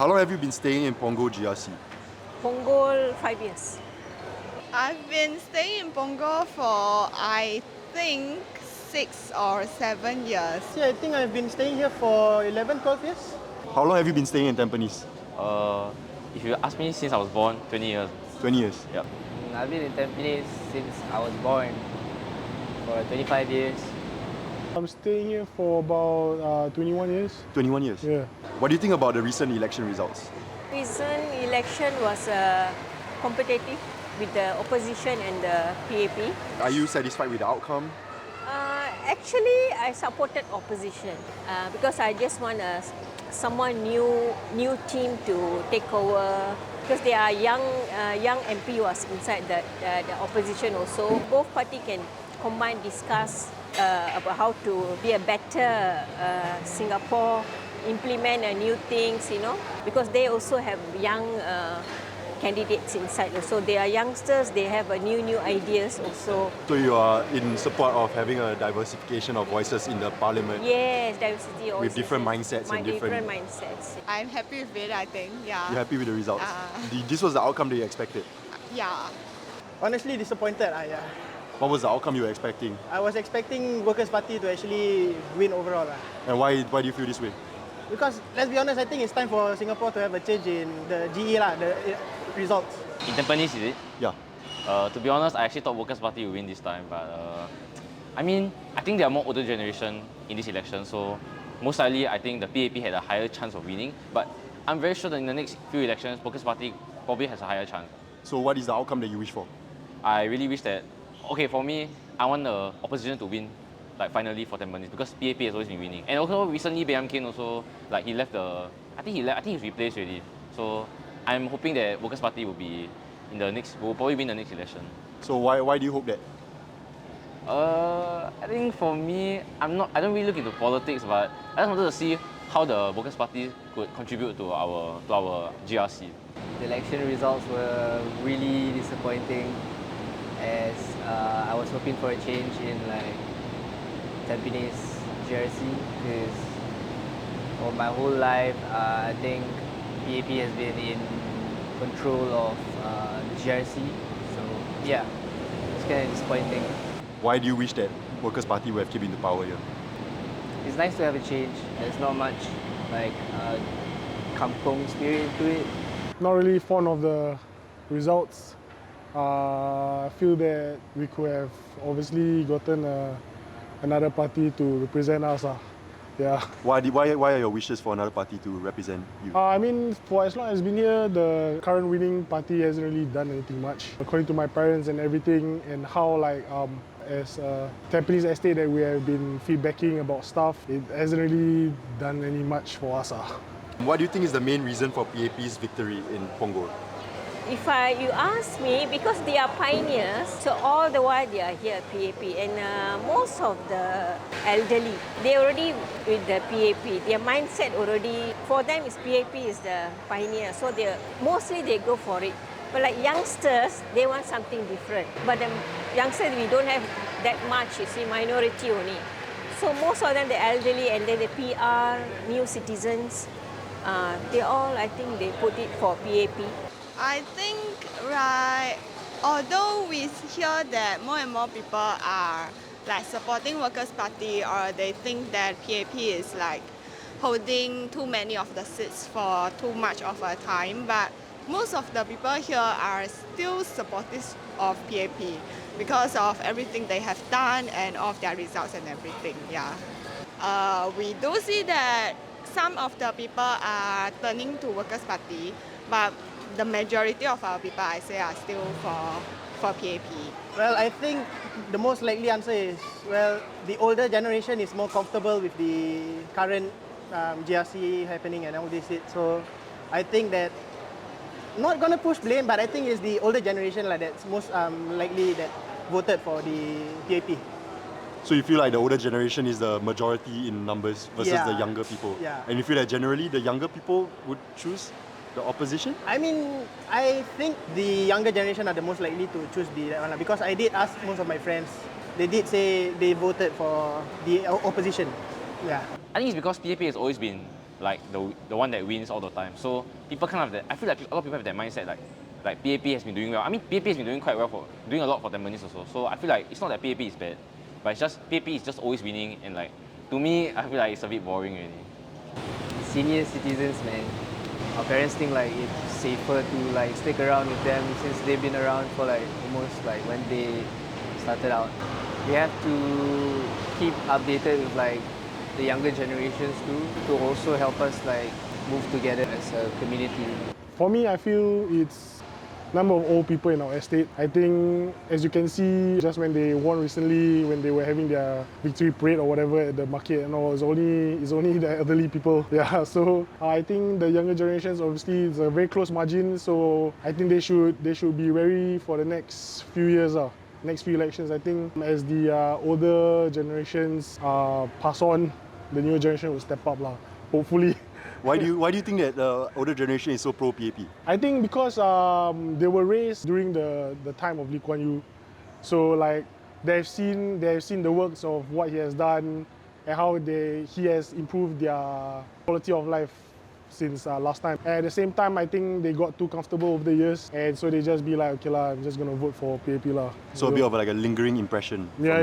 How long have you been staying in Punggol GRC? Punggol 5 years. I've been staying in Punggol for I think 6 or 7 years. See, I think I've been staying here for 11, 12 years. How long have you been staying in Tampines? If you ask me since I was born, 20 years. 20 years. Yep. I've been in Tampines since I was born for 25 years. I'm staying here for about 21 years. 21 years? Yeah. What do you think about the recent election results? Recent election was competitive with the opposition and the PAP. Are you satisfied with the outcome? Actually, I supported opposition because I just want someone new team to take over. Because there are young MP was inside the opposition also. Both party can combine, discuss about how to be a better Singapore, implement new things, because they also have young candidates inside. So they are youngsters, they have new ideas also. So you are in support of having a diversification of voices in the parliament? Yes, diversity also. With different mindsets and different mindsets. I'm happy with it, I think. Yeah. You're happy with the results? This was the outcome that you expected? Yeah. Honestly disappointed. Yeah. What was the outcome you were expecting? I was expecting Workers' Party to actually win overall. And why do you feel this way? Because let's be honest, I think it's time for Singapore to have a change in the GE, the results. In Tampines, is it? Yeah. To be honest, I actually thought Workers' Party would win this time, but I think they are more older generation in this election, so most likely I think the PAP had a higher chance of winning. But I'm very sure that in the next few elections, Workers' Party probably has a higher chance. So what is the outcome that you wish for? I really wish that, okay, for me, I want the opposition to win, like finally for Tampines, because PAP has always been winning. And also recently, Bayam Kane also, like he left I think he's replaced already. So I'm hoping that Workers' Party will probably win the next election. So why do you hope that? I think for me, I don't really look into politics, but I just wanted to see how the Workers' Party could contribute to our GRC. The election results were really disappointing, as I was hoping for a change in Tampines GRC, because my whole life I think PAP has been in control of the GRC, so yeah, it's kind of disappointing. Why do you wish that Workers' Party would have came into power here? It's nice to have a change. There's not much kampong spirit to it. Not really fond of the results. I feel that we could have obviously gotten another party to represent us. Yeah. Why are your wishes for another party to represent you? For as long as I've been here, the current winning party hasn't really done anything much. According to my parents and everything, and how as Tampines Estate that we have been feedbacking about stuff, it hasn't really done any much for us. What do you think is the main reason for PAP's victory in Punggol? If you ask me, because they are pioneers, so all the while they are here at PAP, and most of the elderly, they already with the PAP. Their mindset already, for them is PAP is the pioneer, so mostly they go for it. But like youngsters, they want something different. But the youngsters, we don't have that much, you see, minority only. So most of them, the elderly and then the PR, new citizens, they all, I think they put it for PAP. I think, although we hear that more and more people are supporting Workers' Party, or they think that PAP is holding too many of the seats for too much of a time, but most of the people here are still supportive of PAP because of everything they have done and of their results and everything. Yeah, we do see that some of the people are turning to Workers' Party, but the majority of our people, I say, are still for PAP. Well, I think the most likely answer is, the older generation is more comfortable with the current GRC happening and all this. So I think that, not going to push blame, but I think it's the older generation that's most likely that voted for the PAP. So you feel like the older generation is the majority in numbers versus the younger people? Yeah. And you feel that generally the younger people would choose the opposition? I think the younger generation are the most likely to choose that one, because I did ask most of my friends. They did say they voted for the opposition. Yeah. I think it's because PAP has always been like the one that wins all the time. So people kind of I feel like a lot of people have that mindset like PAP has been doing well. I mean PAP has been doing quite well doing a lot for Tampines also. So I feel like it's not that PAP is bad, but it's just PAP is just always winning, and like to me I feel like it's a bit boring already. Senior citizens, man. Our parents think like it's safer to like stick around with them since they've been around for like almost like when they started out. We have to keep updated with like the younger generations too, to also help us like move together as a community. For me, I feel it's number of old people in our estate. I think, as you can see, just when they won recently, when they were having their victory parade or whatever at the market and all, it's only the elderly people. Yeah, so I think the younger generations, obviously, it's a very close margin. So I think they should be wary for the next few years. Next few elections, I think, as the older generations pass on, the newer generation will step up, hopefully. Why do you think that the older generation is so pro PAP? I think because they were raised during the time of Lee Kuan Yew, so like they've seen the works of what he has done and how he has improved their quality of life since last time. And at the same time, I think they got too comfortable over the years, and so they just be like, okay lah, I'm just gonna vote for PAP lah. So a bit of like a lingering impression. Yeah.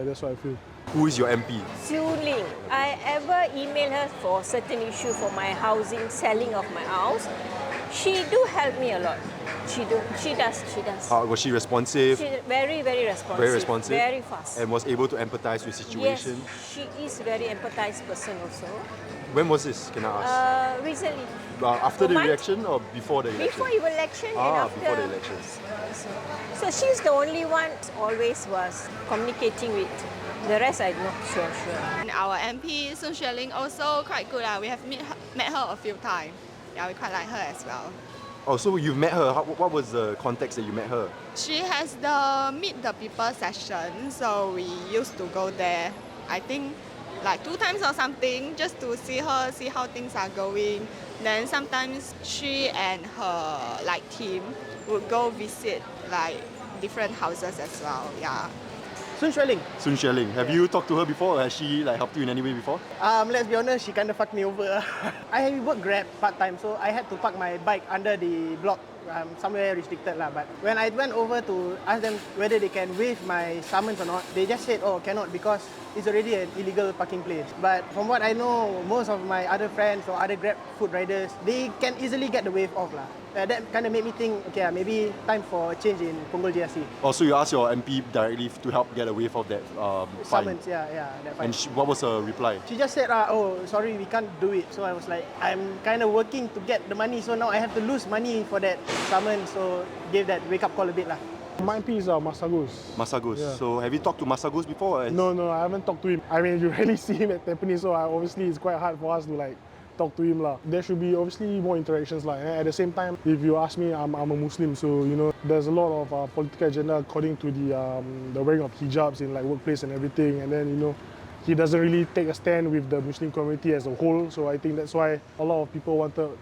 That's what I feel. Who is your MP? Siu Ling. I ever email her for certain issue for my housing, selling of my house. She do help me a lot. She does. Was she responsive? She very, very responsive. Very responsive? Very fast. And was able to empathize with situation? Yes, she is very empathized person also. When was this, can I ask? Recently. After the month? election or before the election? Before election and after. Before the elections. So she's the only one always was communicating with. The rest I'm not sure. And our MP, Sun Xueling, also quite good. We have met her a few times. Yeah, we quite like her as well. Oh, so you met her. What was the context that you met her? She has the Meet the People session, so we used to go there, I think like 2 times or something, just to see her, see how things are going. Then sometimes she and her like team would go visit like different houses as well. Yeah. Sun Xueling. Sun Xueling. Have you talked to her before, or has she like helped you in any way before? Let's be honest, she kind of fucked me over. I work Grab part-time, so I had to park my bike under the block, somewhere restricted lah. But when I went over to ask them whether they can waive my summons or not, they just said, oh, cannot because it's already an illegal parking place. But from what I know, most of my other friends or other Grab food riders, they can easily get the waive off lah. That kind of made me think, okay, maybe time for a change in Punggol GRC. Oh, so you asked your MP directly to help get a waive of that fine? Summons, yeah, that fine. And what was her reply? She just said, oh, sorry, we can't do it. So I was like, I'm kind of working to get the money, so now I have to lose money for that summons. So gave that wake-up call a bit lah. My MP is Masagus. Masagus. Yeah. So have you talked to Masagus before? No, I haven't talked to him. I mean, you rarely see him at Tampines, so obviously it's quite hard for us to like talk to him lah. There should be obviously more interactions lah. At the same time, if you ask me, I'm a Muslim, so you know there's a lot of political agenda according to the wearing of hijabs in like workplace and everything, and then you know he doesn't really take a stand with the Muslim community as a whole. So I think that's why a lot of people wanted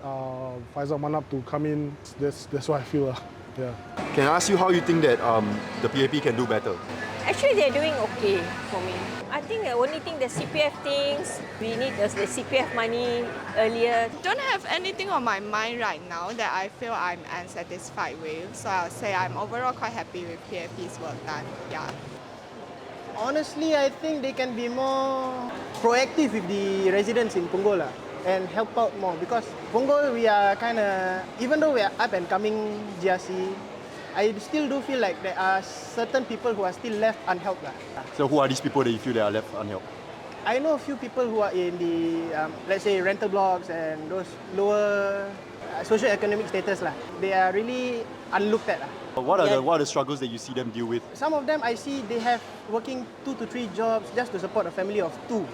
Faisal Manap to come in. That's what I feel lah. Yeah. Can I ask you how you think that the PAP can do better? Actually, they're doing okay for me. I think the only thing, the CPF things, we need the CPF money earlier. Don't have anything on my mind right now that I feel I'm unsatisfied with. So I'll say I'm overall quite happy with PAP's work done. Yeah. Honestly, I think they can be more proactive with the residents in Punggol and help out more because Punggol, we are kind of, even though we are up and coming GRC, I still do feel like there are certain people who are still left unhelped. So who are these people that you feel they are left unhelped? I know a few people who are in the, let's say, rental blocks and those lower socio-economic status. They are really unlooked at. What are the struggles that you see them deal with? Some of them I see they have working 2 to 3 jobs just to support a family of 2.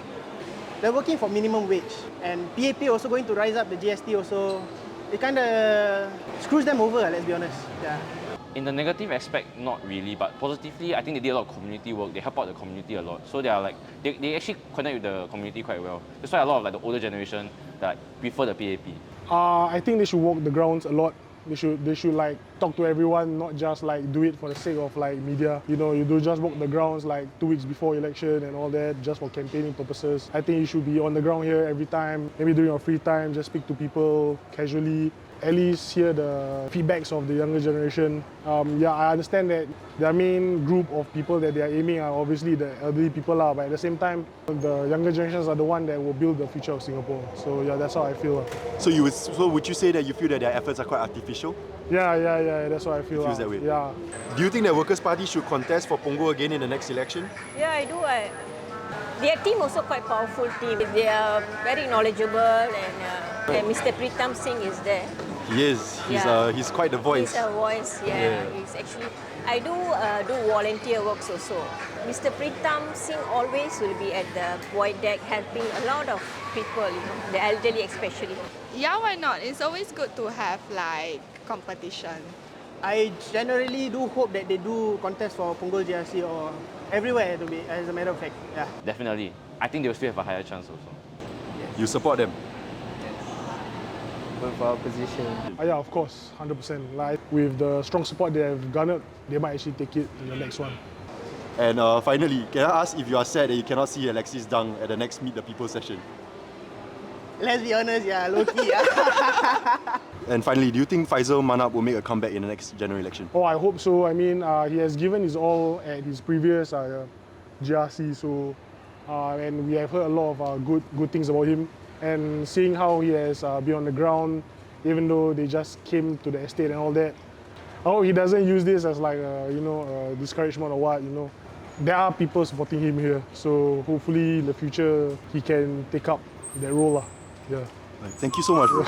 They're working for minimum wage. And PAP also going to rise up the GST also. It kind of screws them over, let's be honest. Yeah. In the negative aspect, not really, but positively, I think they did a lot of community work. They help out the community a lot. So they are like, they actually connect with the community quite well. That's why a lot of like the older generation that prefer the PAP. I think they should walk the grounds a lot. They should like talk to everyone, not just like do it for the sake of like media. You know, you do just walk the grounds like 2 weeks before election and all that, just for campaigning purposes. I think you should be on the ground here every time, maybe during your free time, just speak to people casually. At least hear the feedbacks of the younger generation. Yeah, I understand that their main group of people that they are aiming are obviously the elderly people, but at the same time, the younger generations are the one that will build the future of Singapore. So yeah, that's how I feel. So would you say that you feel that their efforts are quite artificial? Yeah, that's what I feel. Feels that way. Yeah. Do you think that Workers' Party should contest for Punggol again in the next election? Yeah, I do. Their team also quite powerful team. They are very knowledgeable and Mr. Pritam Singh is there. He is. He's quite the voice. He's a voice, He's actually, I do volunteer works also. Mr. Pritam Singh always will be at the void deck helping a lot of people, the elderly especially. Yeah, why not? It's always good to have like competition. I generally do hope that they do contest for Punggol GRC or everywhere, to be, as a matter of fact. Yeah. Definitely. I think they will still have a higher chance also. You support them? Vote for our position. Yeah, of course, 100%. Like with the strong support they have garnered, they might actually take it in the next one. And finally, can I ask if you are sad that you cannot see Alexis Dang at the next Meet the People session? Let's be honest, low-key. And finally, do you think Faisal Manap will make a comeback in the next general election? Oh, I hope so. I mean, he has given his all at his previous GRC, so and we have heard a lot of good things about him. And seeing how he has been on the ground, even though they just came to the estate and all that, I hope he doesn't use this as like discouragement or what. There are people supporting him here, so hopefully in the future he can take up that role. Yeah. Thank you so much, bro.